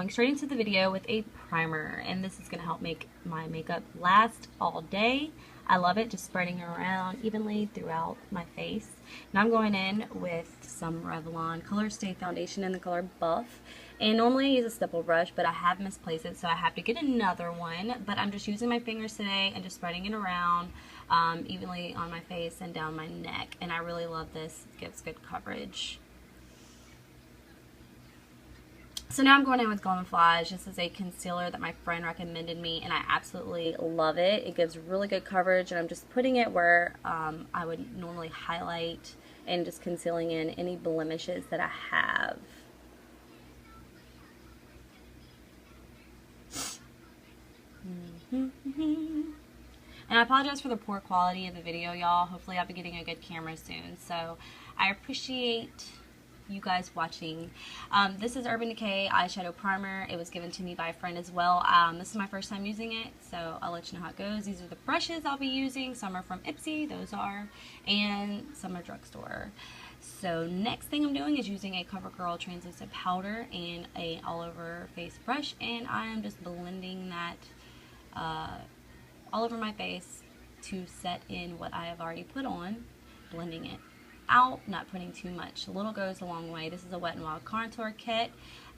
going straight into the video with a primer, and this is going to help make my makeup last all day. I love it, just spreading it around evenly throughout my face. Now I'm going in with some Revlon Color Stay Foundation in the color Buff. And normally I use a stipple brush, but I have misplaced it, so I have to get another one. But I'm just using my fingers today and just spreading it around evenly on my face and down my neck. And I really love this. It gives good coverage. So now I'm going in with Golden Flash. This is a concealer that my friend recommended me, and I absolutely love it. It gives really good coverage, and I'm just putting it where I would normally highlight and just concealing in any blemishes that I have. And I apologize for the poor quality of the video, y'all. Hopefully I'll be getting a good camera soon. So I appreciate you guys watching. This is Urban Decay eyeshadow primer. It was given to me by a friend as well. This is my first time using it, so I'll let you know how it goes. These are the brushes I'll be using. Some are from Ipsy, those are, and some are drugstore. So next thing I'm doing is using a CoverGirl translucent powder and a all over face brush, and I am just blending that all over my face to set in what I have already put on, blending it out, not putting too much. A little goes a long way. This is a Wet n Wild contour kit,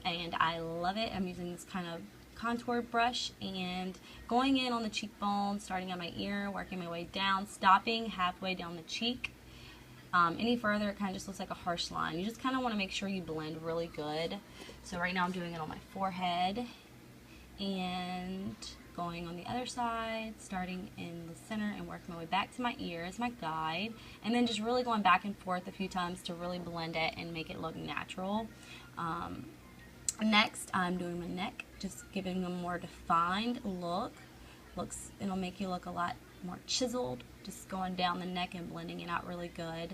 and I love it. I'm using this kind of contour brush and going in on the cheekbone, starting at my ear, working my way down, stopping halfway down the cheek. Any further, it kind of just looks like a harsh line. You just kind of want to make sure you blend really good. So right now I'm doing it on my forehead and going on the other side, starting in the center and working my way back to my ear as my guide, and then just really going back and forth a few times to really blend it and make it look natural. Next, I'm doing my neck, just giving a more defined look. It'll make you look a lot more chiseled, just going down the neck and blending it out really good.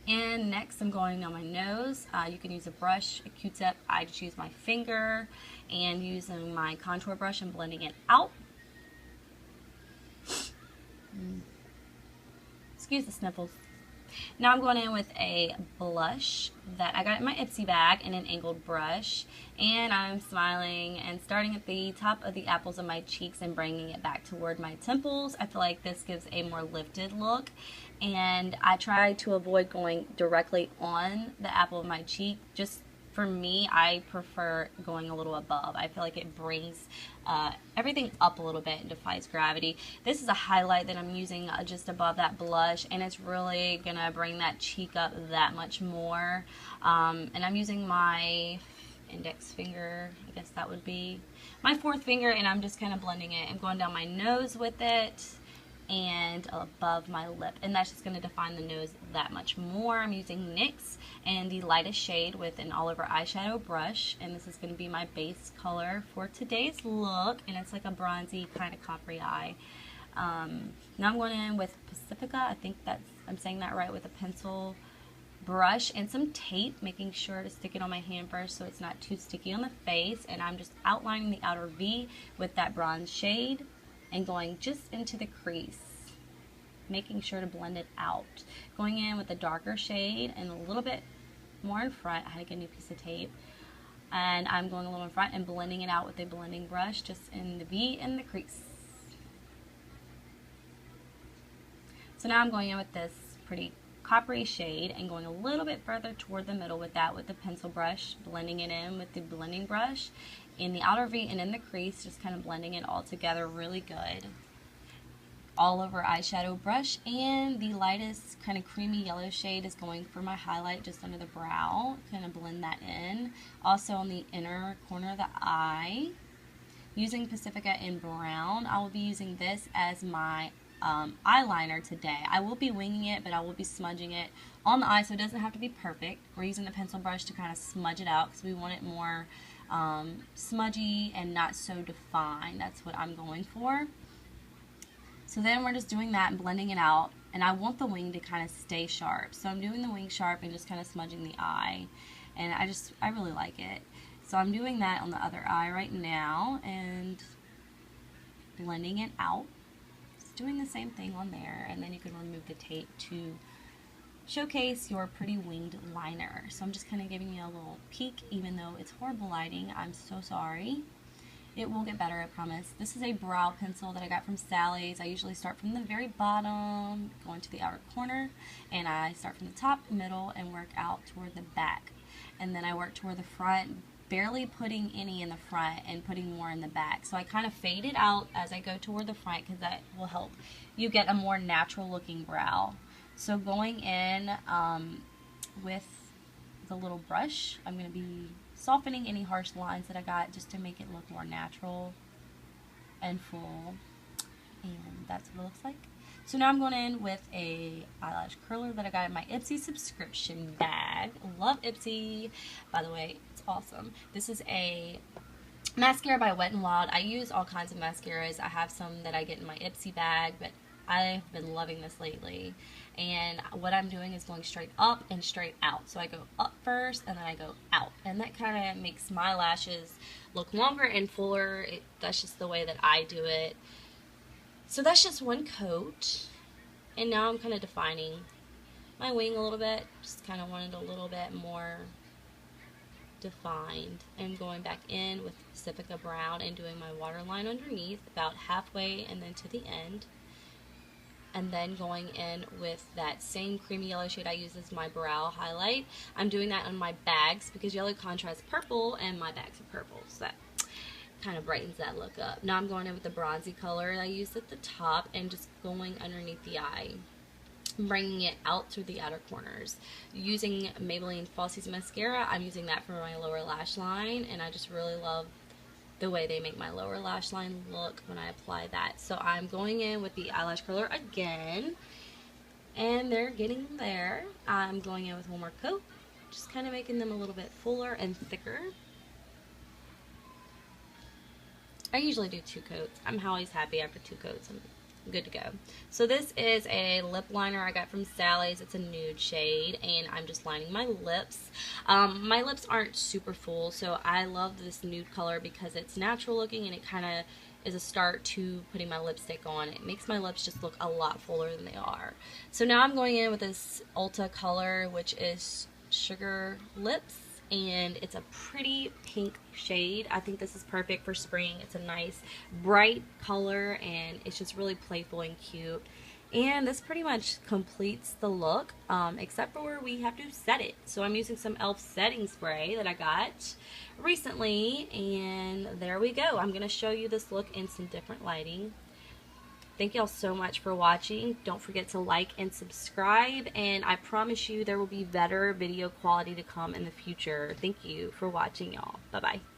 And next I'm going down my nose. You can use a brush, a Q-tip. I just use my finger and using my contour brush and blending it out. Excuse the sniffles. Now I'm going in with a blush that I got in my Ipsy bag and an angled brush, and I'm smiling and starting at the top of the apples of my cheeks and bringing it back toward my temples. I feel like this gives a more lifted look, and I try to avoid going directly on the apple of my cheek. Just for me, I prefer going a little above. I feel like it brings everything up a little bit and defies gravity. This is a highlight that I'm using just above that blush, and it's really going to bring that cheek up that much more. And I'm using my index finger, I guess that would be my fourth finger, and I'm just kind of blending it. I'm going down my nose with it and above my lip, and that's just going to define the nose that much more. I'm using NYX and the lightest shade with an all over eyeshadow brush, and this is going to be my base color for today's look, and it's like a bronzy kind of coppery eye. Now I'm going in with Pacifica, I think I'm saying that right, with a pencil brush and some tape, making sure to stick it on my hand first so it's not too sticky on the face, and I'm just outlining the outer V with that bronze shade and going just into the crease, making sure to blend it out. Going in with a darker shade and a little bit more in front. I had to get a new piece of tape. And I'm going a little in front and blending it out with a blending brush just in the V and the crease. So now I'm going in with this pretty coppery shade and going a little bit further toward the middle with that with the pencil brush, blending it in with the blending brush in the outer V and in the crease, just kind of blending it all together really good. All over eyeshadow brush, and the lightest kind of creamy yellow shade is going for my highlight just under the brow, kind of blend that in. Also on the inner corner of the eye, using Pacifica in brown. I will be using this as my eyeliner today. I will be winging it, but I will be smudging it on the eye, so it doesn't have to be perfect. We're using the pencil brush to kind of smudge it out because we want it more smudgy and not so defined. That's what I'm going for. So then we're just doing that and blending it out, and I want the wing to kind of stay sharp. So I'm doing the wing sharp and just kind of smudging the eye, and I really like it. So I'm doing that on the other eye right now and blending it out. Just doing the same thing on there, and then you can remove the tape to showcase your pretty winged liner. So I'm just kind of giving you a little peek, even though it's horrible lighting. I'm so sorry. It will get better, I promise. This is a brow pencil that I got from Sally's. I usually start from the very bottom, going to the outer corner, and I start from the top, middle, and work out toward the back. And then I work toward the front, barely putting any in the front and putting more in the back. So I kind of fade it out as I go toward the front because that will help you get a more natural looking brow. So going in with the little brush, I'm going to be softening any harsh lines that I got just to make it look more natural and full. And that's what it looks like. So now I'm going in with a eyelash curler that I got in my Ipsy subscription bag. Love Ipsy. By the way, it's awesome. This is a mascara by Wet n Wild. I use all kinds of mascaras. I have some that I get in my Ipsy bag, but I've been loving this lately. And what I'm doing is going straight up and straight out. So I go up first and then I go out. And that kind of makes my lashes look longer and fuller. That's just the way that I do it. So that's just one coat. And now I'm kind of defining my wing a little bit. Just kind of wanted a little bit more defined. And going back in with Pacifica Brown and doing my waterline underneath about halfway and then to the end. And then going in with that same creamy yellow shade I use as my brow highlight. I'm doing that on my bags because yellow contrasts purple and my bags are purple. So that kind of brightens that look up. Now I'm going in with the bronzy color I used at the top and just going underneath the eye, bringing it out through the outer corners. Using Maybelline Falsies mascara, I'm using that for my lower lash line, and I just really love the way they make my lower lash line look when I apply that. So I'm going in with the eyelash curler again, and they're getting there. I'm going in with one more coat, just kind of making them a little bit fuller and thicker. I usually do 2 coats. I'm always happy after 2 coats. I'm good to go. So this is a lip liner I got from Sally's. It's a nude shade, and I'm just lining my lips. My lips aren't super full, so I love this nude color because it's natural looking and it kind of is a start to putting my lipstick on. It makes my lips just look a lot fuller than they are. So now I'm going in with this Ulta color, which is Sugar Lips, and it's a pretty pink shade. I think this is perfect for spring. It's a nice bright color and it's just really playful and cute. And this pretty much completes the look, except for where we have to set it. So I'm using some e.l.f. setting spray that I got recently, and there we go. I'm going to show you this look in some different lighting. Thank y'all so much for watching. Don't forget to like and subscribe, and I promise you there will be better video quality to come in the future. Thank you for watching, y'all. Bye-bye.